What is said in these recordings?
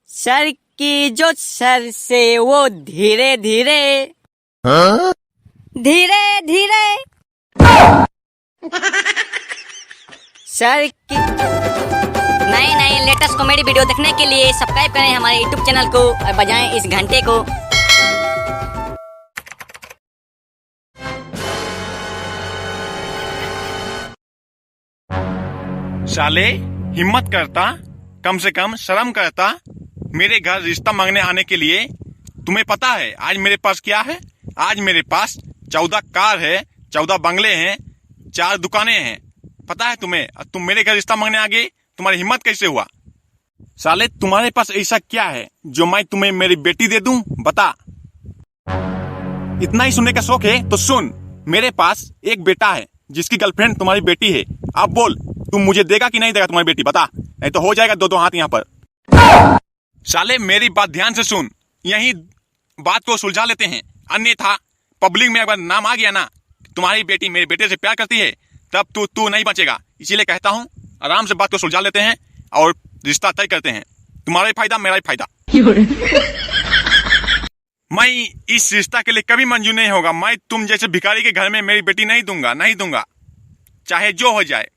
Sir की जो sir से वो धीरे धीरे धीरे धीरे सर की नए नए लेटेस्ट कॉमेडी वीडियो देखने के लिए सब्सक्राइब करें हमारे यूट्यूब चैनल को और बजाएं इस घंटे को। साले हिम्मत करता, कम से कम शर्म करता मेरे घर रिश्ता मांगने आने के लिए। तुम्हें पता है आज मेरे पास क्या है? आज मेरे पास 14 कार है, 14 बंगले हैं, 4 दुकानें हैं। पता है तुम्हें? तुम मेरे घर रिश्ता मांगने आ गए। तुम्हारी हिम्मत कैसे हुआ? साले तुम्हारे पास ऐसा क्या है जो मैं तुम्हें मेरी बेटी दे दूं? बता। इतना ही सुनने का शौक है तो सुन, मेरे पास एक बेटा है जिसकी गर्लफ्रेंड तुम्हारी बेटी है। अब बोल, तुम मुझे देगा कि नहीं देगा तुम्हारी बेटी? बता, नहीं तो हो जाएगा 2-2 हाथ यहाँ पर। साले मेरी बात ध्यान से सुन, यही बात को सुलझा लेते हैं, अन्यथा पब्लिक में अगर नाम आ गया ना तुम्हारी बेटी मेरे बेटे से प्यार करती है तब तू नहीं बचेगा। इसीलिए कहता हूँ आराम से बात को सुलझा लेते हैं और रिश्ता तय करते हैं। तुम्हारा ही फायदा, मेरा ही फायदा। मैं इस रिश्ता के लिए कभी मंजूर नहीं होगा। मैं तुम जैसे भिखारी के घर में मेरी बेटी नहीं दूंगा, नहीं दूंगा, चाहे जो हो जाए।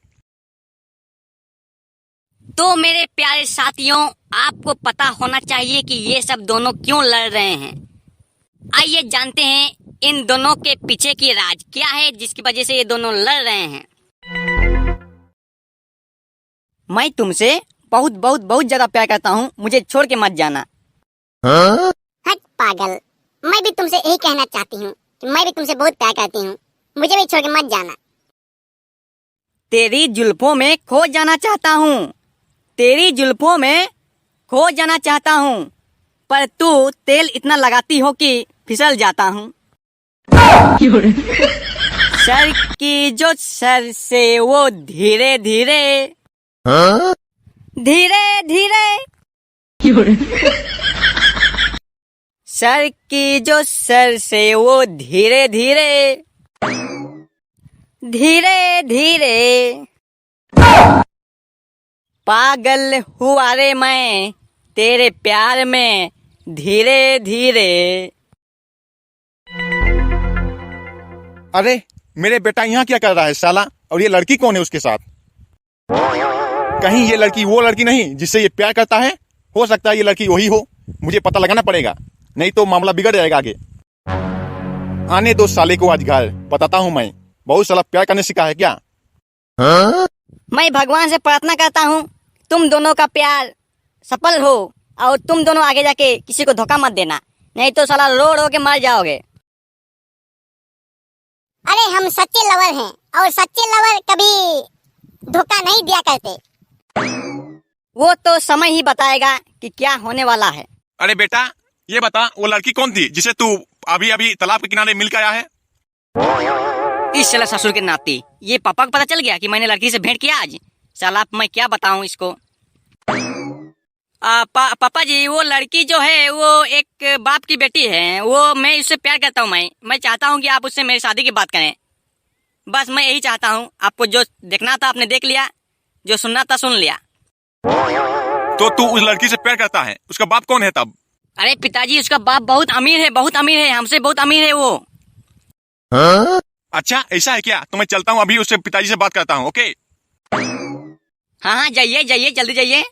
तो मेरे प्यारे साथियों, आपको पता होना चाहिए कि ये सब दोनों क्यों लड़ रहे हैं। आइए जानते हैं इन दोनों के पीछे की राज क्या है जिसकी वजह से ये दोनों लड़ रहे हैं। मैं तुमसे बहुत बहुत बहुत ज्यादा प्यार करता हूँ, मुझे छोड़ के मत जाना। हट पागल, मैं भी तुमसे यही कहना चाहती हूँ कि मैं भी तुमसे बहुत प्यार करती हूँ, मुझे भी छोड़ के मत जाना। तेरी जुल्फों में खो जाना चाहता हूँ, तेरी जुल्फों में खो जाना चाहता हूँ, पर तू तेल इतना लगाती हो कि फिसल जाता हूँ। सर की जो सर से वो धीरे धीरे धीरे धीरे सर की जो सर से वो धीरे धीरे धीरे धीरे पागल हुआ रे मैं तेरे प्यार में धीरे धीरे। अरे मेरे बेटा यहाँ क्या कर रहा है साला? और ये लड़की कौन है उसके साथ? कहीं ये लड़की वो लड़की नहीं जिससे ये प्यार करता है? हो सकता है ये लड़की वही हो, मुझे पता लगाना पड़ेगा, नहीं तो मामला बिगड़ जाएगा आगे। आने दो साले को आज घर, बताता हूँ मैं। बहुत साला प्यार करने सीखा है क्या? मैं भगवान से प्रार्थना करता हूँ तुम दोनों का प्यार सफल हो और तुम दोनों आगे जाके किसी को धोखा मत देना, नहीं तो साला रो रो के मर जाओगे। अरे हम सच्चे लवर हैं और सच्चे लवर कभी धोखा नहीं दिया करते। वो तो समय ही बताएगा कि क्या होने वाला है। अरे बेटा ये बता, वो लड़की कौन थी जिसे तू अभी अभी तालाब के किनारे मिल के आया है? इस साला ससुर के नाती, ये पापा को पता चल गया कि मैंने लड़की से भेंट किया आज। साला मैं क्या बताऊं इसको। पापा जी, वो लड़की जो है वो एक बाप की बेटी है, वो मैं उससे प्यार करता हूँ। मैं चाहता हूँ कि आप उससे मेरी शादी की बात करें। बस मैं यही चाहता हूँ। आपको जो देखना था आपने देख लिया, जो सुनना था सुन लिया। तो तू उस लड़की से प्यार करता है? उसका बाप कौन है तब? अरे पिताजी, उसका बाप बहुत अमीर है, बहुत अमीर है, हमसे बहुत अमीर है वो। अच्छा ऐसा है क्या? तो मैं चलता हूँ, अभी उससे पिताजी से बात करता हूँ। ओके हाँ हाँ, जाइए जाइए, जल्दी जाइए।